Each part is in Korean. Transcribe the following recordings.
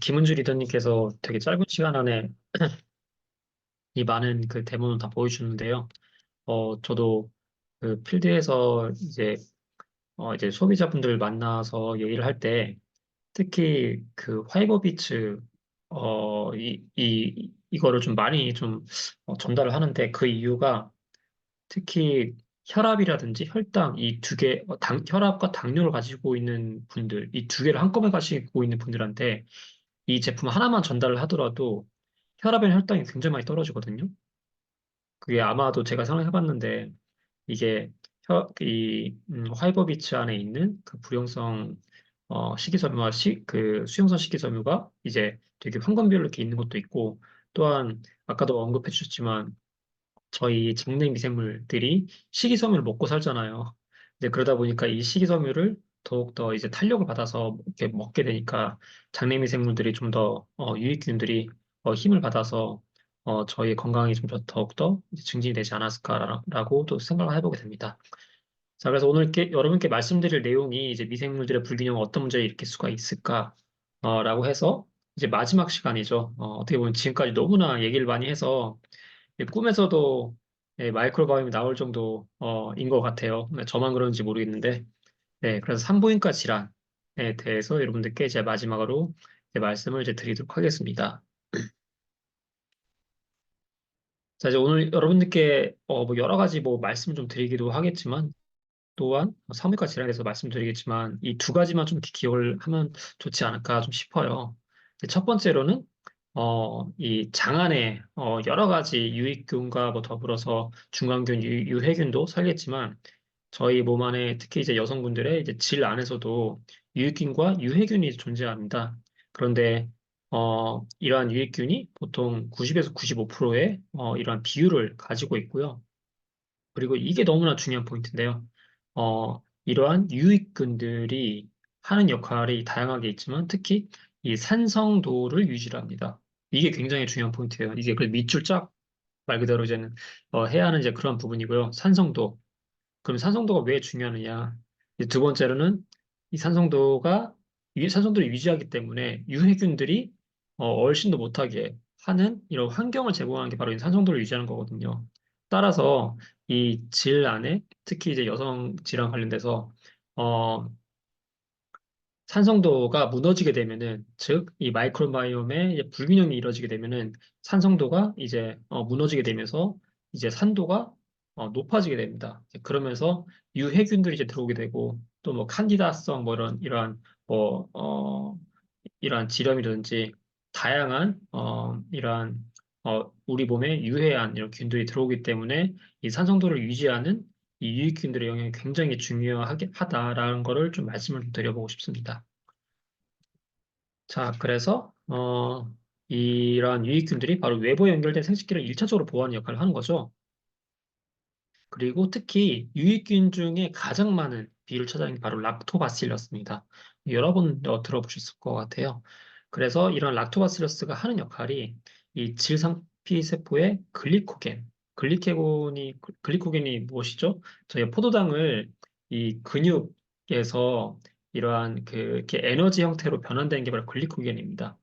김은주 리더님께서 되게 짧은 시간 안에 이 많은 그 데모를 다 보여주는데요. 저도 그 필드에서 이제 소비자분들 만나서 얘기를 할 때 특히 그 화이버비츠, 이거를 좀 많이 좀 전달을 하는데 그 이유가 특히 혈압이라든지 혈당 이 두 개, 혈압과 당뇨를 가지고 있는 분들, 이 두 개를 한꺼번에 가지고 있는 분들한테 이 제품 하나만 전달을 하더라도 혈압이나 혈당이 굉장히 많이 떨어지거든요. 그게 아마도 제가 생각해봤는데 이게 화이버비치 안에 있는 그 불용성 식이섬유와 그 수용성 식이섬유가 이제 되게 황금비율로 이렇게 있는 것도 있고 또한 아까도 언급해 주셨지만 저희 장내 미생물들이 식이섬유를 먹고 살잖아요. 근데 그러다 보니까 이 식이섬유를 더욱더 이제 탄력을 받아서 이렇게 먹게 되니까 장내 미생물들이 좀 더 유익균들이 힘을 받아서 저희 건강이 좀 더욱더 이제 증진이 되지 않았을까라고 또 생각을 해보게 됩니다. 자, 그래서 오늘 여러분께 말씀드릴 내용이 이제 미생물들의 불균형은 어떤 문제를 일으킬 수가 있을까? 라고 해서 이제 마지막 시간이죠. 어떻게 보면 지금까지 너무나 얘기를 많이 해서 꿈에서도 마이크로바이옴이 나올 정도인 것 같아요. 네, 저만 그런지 모르겠는데. 네, 그래서 산부인과 질환에 대해서 여러분들께 제 마지막으로 말씀을 이제 드리도록 하겠습니다. 자, 이제 오늘 여러분들께 뭐 여러 가지 뭐 말씀 좀 드리기도 하겠지만 또한 산부인과 질환에 대해서 말씀드리겠지만 이 두 가지만 좀 기억을 하면 좋지 않을까 좀 싶어요. 첫 번째로는 이 장안에 여러 가지 유익균과 뭐 더불어서 중간균, 유해균도 살겠지만 저희 몸 안에 특히 이제 여성분들의 이제 질 안에서도 유익균과 유해균이 존재합니다. 그런데 이러한 유익균이 보통 90에서 95%의 이러한 비율을 가지고 있고요. 그리고 이게 너무나 중요한 포인트인데요. 이러한 유익균들이 하는 역할이 다양하게 있지만 특히 이 산성도를 유지를 합니다. 이게 굉장히 중요한 포인트예요. 이게 그 밑줄 쫙 말 그대로 이제는 해야 하는 이제 그런 부분이고요. 산성도. 그럼 산성도가 왜 중요하느냐? 이제 두 번째로는 이 산성도를 유지하기 때문에 유해균들이 얼씬도 못하게 하는 이런 환경을 제공하는 게 바로 이 산성도를 유지하는 거거든요. 따라서 이 질 안에 특히 이제 여성 질환 관련돼서 어, 산성도가 무너지게 되면은, 즉, 이 마이크로바이옴의 이제 불균형이 이루어지게 되면은, 산성도가 이제 무너지게 되면서, 이제 산도가 높아지게 됩니다. 그러면서 유해균들이 이제 들어오게 되고, 또 뭐 칸디다성 뭐 뭐, 이러한 질염이라든지, 다양한, 우리 몸에 유해한 이런 균들이 들어오기 때문에, 이 산성도를 유지하는 이 유익균들의 영향이 굉장히 중요하다라는 거를 좀 말씀을 좀 드려보고 싶습니다. 자, 그래서 이러한 유익균들이 바로 외부에 연결된 생식기를 일차적으로 보호하는 역할을 하는 거죠. 그리고 특히 유익균 중에 가장 많은 비율을 차지하는 게 바로 락토바실러스입니다. 여러 번 들어보셨을 것 같아요. 그래서 이런 락토바실러스가 하는 역할이 이 질상피 세포의 글리코겐이 무엇이죠? 저희 포도당을 이 근육에서 이러한 이렇게 에너지 형태로 변환되는 게 바로 글리코겐입니다.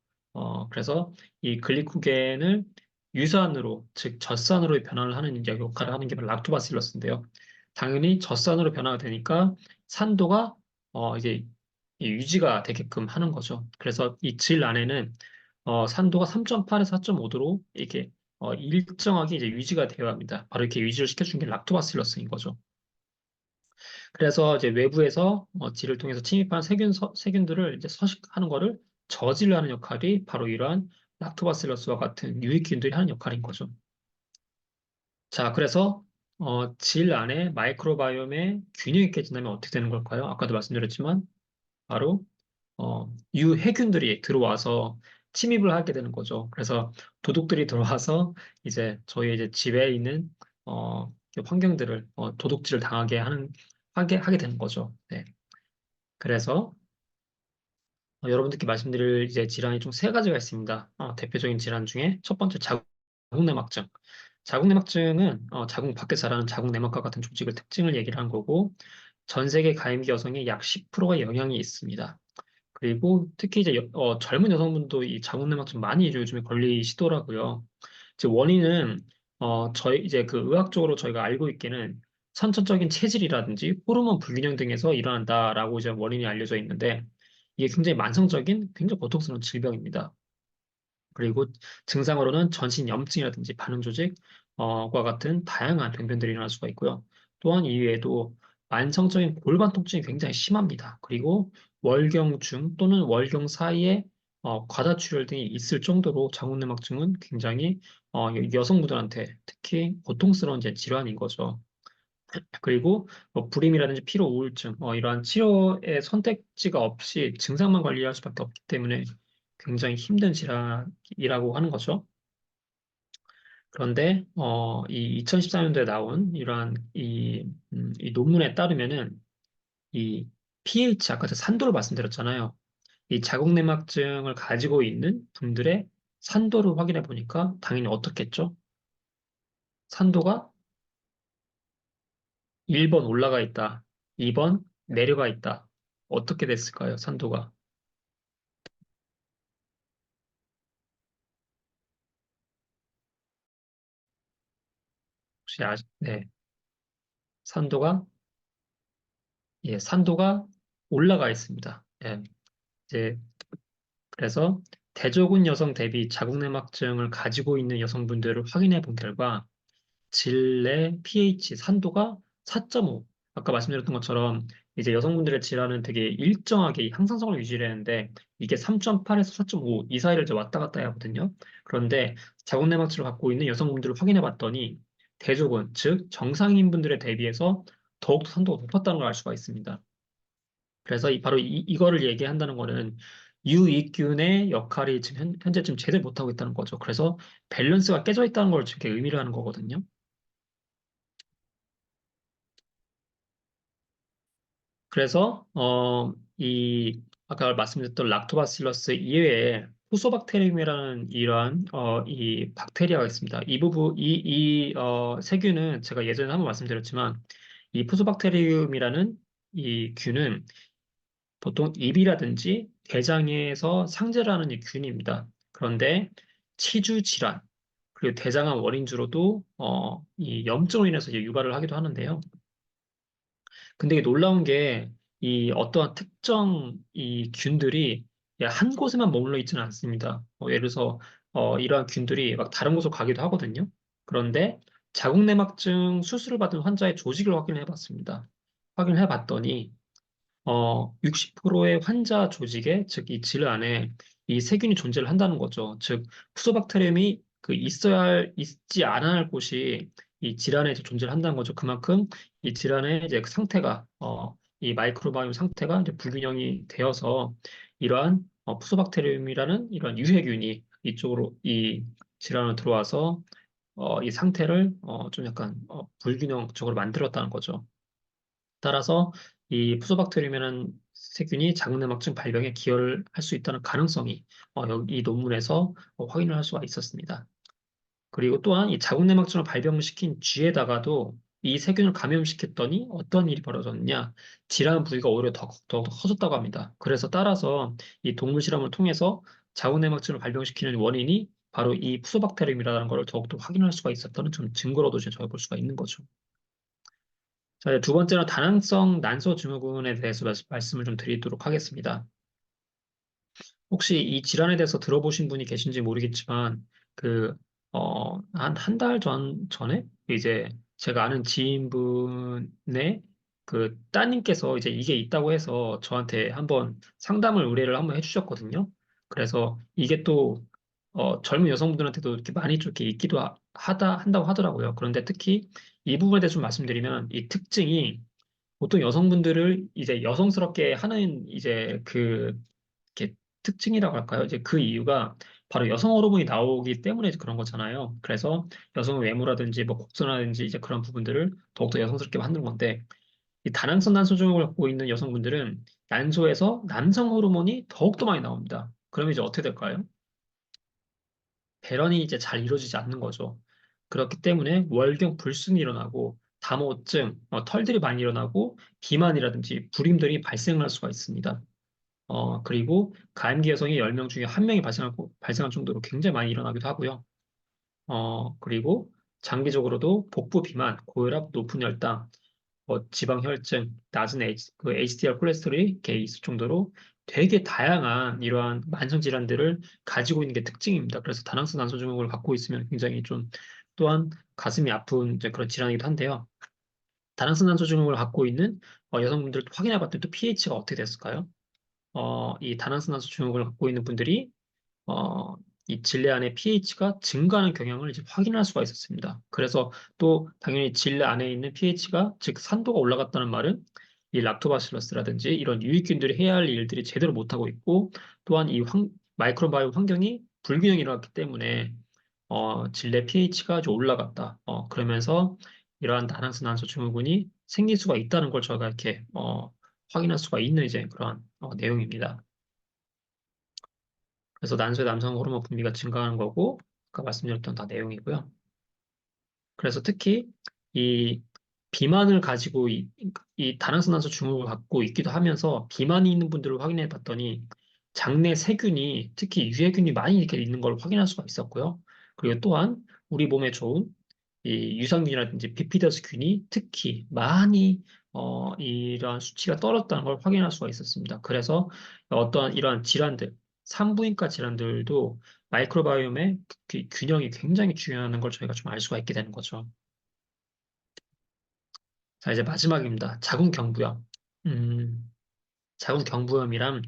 그래서 이 글리코겐을 유산으로, 즉 젖산으로 변환을 하는 이제 역할을 하는 게 바로 락토바실러스인데요. 당연히 젖산으로 변화가 되니까 산도가 이제 유지가 되게끔 하는 거죠. 그래서 이 질 안에는 산도가 3.8에서 4.5도로 이렇게 일정하게 이제 유지가 되어야 합니다. 바로 이렇게 유지를 시켜주는 게 락토바실러스인 거죠. 그래서 이제 외부에서 질을 통해서 침입한 세균들을 이제 서식하는 거를 저지를 하는 역할이 바로 이러한 락토바실러스와 같은 유익균들이 하는 역할인 거죠. 자, 그래서 질 안에 마이크로바이옴의 균형이 깨진다면 어떻게 되는 걸까요? 아까도 말씀드렸지만 바로 유해균들이 들어와서 침입을 하게 되는 거죠. 그래서 도둑들이 들어와서 이제 저희 이제 집에 있는 환경들을 도둑질을 하게 되는 거죠. 네. 그래서 여러분들께 말씀드릴 이제 질환이 총 세 가지가 있습니다. 대표적인 질환 중에 첫 번째 자궁내막증. 자궁내막증은 자궁 밖에 자라는 자궁내막과 같은 조직을 특징을 얘기를 한 거고 전 세계 가임기 여성의 약 10%가 영향이 있습니다. 그리고 특히 이제 젊은 여성분도 이 자궁내막증 많이 요즘에 걸리시더라고요. 이제 원인은 저희 이제 그 의학적으로 저희가 알고 있기는 선천적인 체질이라든지 호르몬 불균형 등에서 일어난다라고 이제 원인이 알려져 있는데 이게 굉장히 만성적인 굉장히 고통스러운 질병입니다. 그리고 증상으로는 전신 염증이라든지 반응 조직과 같은 다양한 병변들이 일어날 수가 있고요. 또한 이외에도 만성적인 골반 통증이 굉장히 심합니다. 그리고 월경중 또는 월경 사이에 과다출혈 등이 있을 정도로 자궁내막증은 굉장히 여성분들한테 특히 고통스러운 이제 질환인 거죠. 그리고 뭐 불임이라든지 피로 우울증 이러한 치료의 선택지가 없이 증상만 관리할 수밖에 없기 때문에 굉장히 힘든 질환이라고 하는 거죠. 그런데 이 2014년도에 나온 이러한 이 논문에 따르면은 이 pH 아까 제가 산도를 말씀드렸잖아요. 이 자궁내막증을 가지고 있는 분들의 산도를 확인해 보니까 당연히 어떻겠죠? 산도가 1번 올라가 있다. 2번 내려가 있다. 어떻게 됐을까요? 산도가. 혹시 네. 산도가, 예, 산도가 올라가 있습니다. 예. 이제, 그래서 대조군 여성 대비 자궁내막증을 가지고 있는 여성분들을 확인해 본 결과, 질 내 pH 산도가 4.5. 아까 말씀드렸던 것처럼 이제 여성분들의 질환은 되게 일정하게 항상성을 유지하는데 이게 3.8에서 4.5 이 사이를 이제 왔다 갔다 해야 하거든요. 그런데 자궁내막증을 갖고 있는 여성분들을 확인해 봤더니 대조군, 즉 정상인 분들에 대비해서 더욱더 산도가 높았다는 걸 알 수가 있습니다. 그래서 바로 이거를 얘기한다는 거는 유익균의 역할이 지금 현재 지금 제대로 못하고 있다는 거죠. 그래서 밸런스가 깨져 있다는 걸 지금 의미를 하는 거거든요. 그래서 아까 말씀드렸던 락토바실러스 이외에 후소박테리움이라는 이러한 이 박테리아가 있습니다. 이 부분 이 세균은 제가 예전에 한번 말씀드렸지만 이 푸소박테리움이라는 이 균은 보통 입이라든지 대장에서 상제를 하는 이 균입니다. 그런데 치주 질환 그리고 대장암 원인주로도 이 염증으로 인해서 이제 유발을 하기도 하는데요. 근데 이게 놀라운 게 이 어떠한 특정 이 균들이 한 곳에만 머물러 있지는 않습니다. 예를 들어서 이러한 균들이 막 다른 곳으로 가기도 하거든요. 그런데 자궁내막증 수술을 받은 환자의 조직을 확인해 봤습니다. 확인해 봤더니 60%의 환자 조직에, 즉, 이 질 안에 이 세균이 존재를 한다는 거죠. 즉, 푸소박테리움이 있지 않아야 할 곳이 이 질환에 이제 존재를 한다는 거죠. 그만큼 이 질환의 이제 그 상태가, 이 마이크로바이옴 상태가 이제 불균형이 되어서 이러한 푸소박테리움이라는 이러한 유해균이 이쪽으로 이 질환으로 들어와서 이 상태를 좀 약간 불균형적으로 만들었다는 거죠. 따라서 이 푸소박테리움이라는 세균이 자궁내막증 발병에 기여를 할 수 있다는 가능성이 여기 이 논문에서 확인을 할 수가 있었습니다. 그리고 또한 이 자궁내막증을 발병시킨 쥐에다가도 이 세균을 감염시켰더니 어떤 일이 벌어졌느냐? 질환 부위가 오히려 더욱더 커졌다고 합니다. 그래서 따라서 이 동물 실험을 통해서 자궁내막증을 발병시키는 원인이 바로 이 푸소박테리움이라는 것을 더욱더 확인할 수가 있었다는 좀 증거로도 저희가 볼 수가 있는 거죠. 자, 이제 두 번째로 다낭성 난소 증후군에 대해서 말씀을 좀 드리도록 하겠습니다. 혹시 이 질환에 대해서 들어보신 분이 계신지 모르겠지만, 한 달 전에 이제 제가 아는 지인분의 그 따님께서 이제 이게 있다고 해서 저한테 한번 상담을 의뢰를 한번 해주셨거든요. 그래서 이게 또, 젊은 여성분들한테도 이렇게 많이 좀 이렇게 있기도 한다고 하더라고요. 그런데 특히 이 부분에 대해서 좀 말씀드리면 이 특징이 보통 여성분들을 이제 여성스럽게 하는 이제 이렇게 특징이라고 할까요? 이제 그 이유가 바로 여성 호르몬이 나오기 때문에 그런 거잖아요. 그래서 여성의 외모라든지 뭐 곡선이라든지 이제 그런 부분들을 더욱더 여성스럽게 만드는 건데 이 다낭성 난소 증후군을 갖고 있는 여성분들은 난소에서 남성 호르몬이 더욱더 많이 나옵니다. 그러면 이제 어떻게 될까요? 배런이 이제 잘 이루어지지 않는 거죠. 그렇기 때문에 월경 불순이 일어나고 담호증, 털들이 많이 일어나고 비만이라든지 불임들이 발생할 수가 있습니다. 그리고 가임기 여성이 10명 중에 1명이 발생할 정도로 굉장히 많이 일어나기도 하고요. 그리고 장기적으로도 복부 비만, 고혈압, 높은 혈당, 지방 혈증, 낮은 HDL 콜레스테롤이 이렇게 있을 정도로 되게 다양한 이러한 만성 질환들을 가지고 있는 게 특징입니다. 그래서 다낭스 난소 증후군을 갖고 있으면 굉장히 좀 또한 가슴이 아픈 이제 그런 질환이기도 한데요. 다낭스 난소 증후군을 갖고 있는 여성분들 확인해 봤더니 또 pH가 어떻게 됐을까요? 이 다낭스 난소 증후군을 갖고 있는 분들이 어, 이 질내 안의 pH가 증가하는 경향을 이제 확인할 수가 있었습니다. 그래서 또 당연히 질내 안에 있는 pH가 즉 산도가 올라갔다는 말은 이 락토바실러스라든지 이런 유익균들이 해야 할 일들이 제대로 못하고 있고 또한 마이크로바이옴 환경이 불균형이 일어났기 때문에 질내 pH가 좀 올라갔다. 그러면서 이러한 다낭스 난소 증후군이 생길 수가 있다는 걸 저희가 이렇게 확인할 수가 있는 이제 그러한 내용입니다. 그래서 난소의 남성 호르몬 분비가 증가하는 거고, 아까 말씀드렸던 다 내용이고요. 그래서 특히 이 비만을 가지고 이 다낭스난소 증후군을 갖고 있기도 하면서 비만이 있는 분들을 확인해 봤더니 장내 세균이 특히 유해균이 많이 이렇게 있는 걸 확인할 수가 있었고요. 그리고 또한 우리 몸에 좋은 이 유산균이라든지 비피더스균이 특히 많이 이러한 수치가 떨어졌다는 걸 확인할 수가 있었습니다. 그래서 어떠한 이러한 질환들, 산부인과 질환들도 마이크로바이옴의 균형이 굉장히 중요한 걸 저희가 좀 알 수가 있게 되는 거죠. 자, 이제 마지막입니다. 자궁경부염. 음, 자궁경부염이란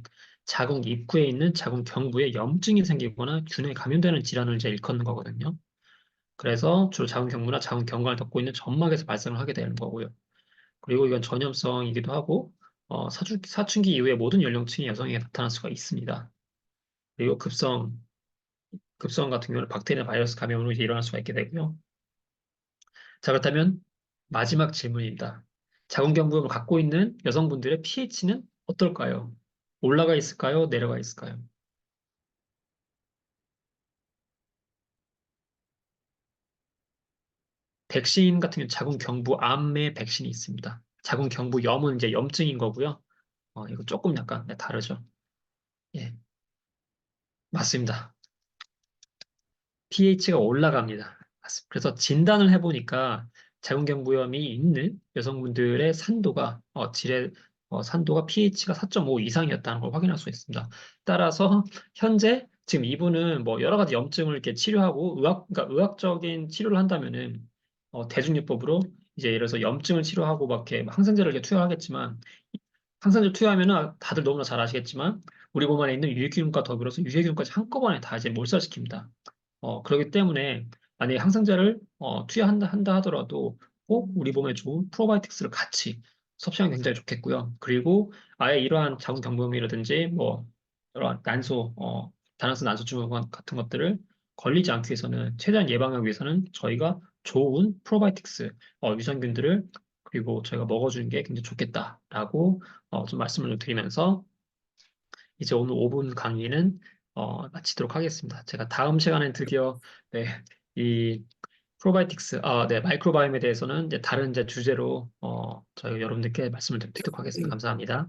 자궁 입구에 있는 자궁경부에 염증이 생기거나 균에 감염되는 질환을 이제 일컫는 거거든요. 그래서 주로 자궁경부나 자궁경관을 덮고 있는 점막에서 발생을 하게 되는 거고요. 그리고 이건 전염성이기도 하고, 사춘기 이후에 모든 연령층의 여성에게 나타날 수가 있습니다. 그리고 급성 같은 경우는 박테리아 바이러스 감염으로 이제 일어날 수가 있게 되고요. 자, 그렇다면 마지막 질문입니다. 자궁경부염을 갖고 있는 여성분들의 pH는 어떨까요? 올라가 있을까요? 내려가 있을까요? 백신 같은 경우는 자궁경부암의 백신이 있습니다. 자궁경부염은 이제 염증인 거고요. 이거 조금 약간 다르죠. 예, 맞습니다. pH가 올라갑니다. 그래서 진단을 해보니까 자궁경부염이 있는 여성분들의 산도가 pH가 4.5 이상이었다는 걸 확인할 수 있습니다. 따라서 현재 지금 이분은 뭐 여러 가지 염증을 이렇게 치료하고 그러니까 의학적인 치료를 한다면은 대중요법으로 이제 예를 들어서 염증을 치료하고 막 이렇게 항생제를 이렇게 투여하겠지만 항생제 투여하면은 다들 너무나 잘 아시겠지만 우리 몸 안에 있는 유해균과 더불어서 유해균까지 한꺼번에 다 이제 몰살시킵니다. 그렇기 때문에 만약에 항생제를 투여한다 하더라도 꼭 우리 몸에 좋은 프로바이오틱스를 같이 섭취하면 굉장히 좋겠고요. 그리고 아예 이러한 자궁경부염이라든지 뭐 이러한 다낭스 난소 증후군 같은 것들을 걸리지 않기 위해서는 최대한 예방하기 위해서는 저희가 좋은 프로바이오틱스 유산균들을 그리고 저희가 먹어주는 게 굉장히 좋겠다라고 좀 말씀을 드리면서 이제 오늘 5분 강의는 마치도록 하겠습니다. 제가 다음 시간에 드디어 네, 이 네, 마이크로바이옴에 대해서는 이제 다른 이제 주제로 저희 여러분들께 말씀을 드리도록 하겠습니다. 감사합니다.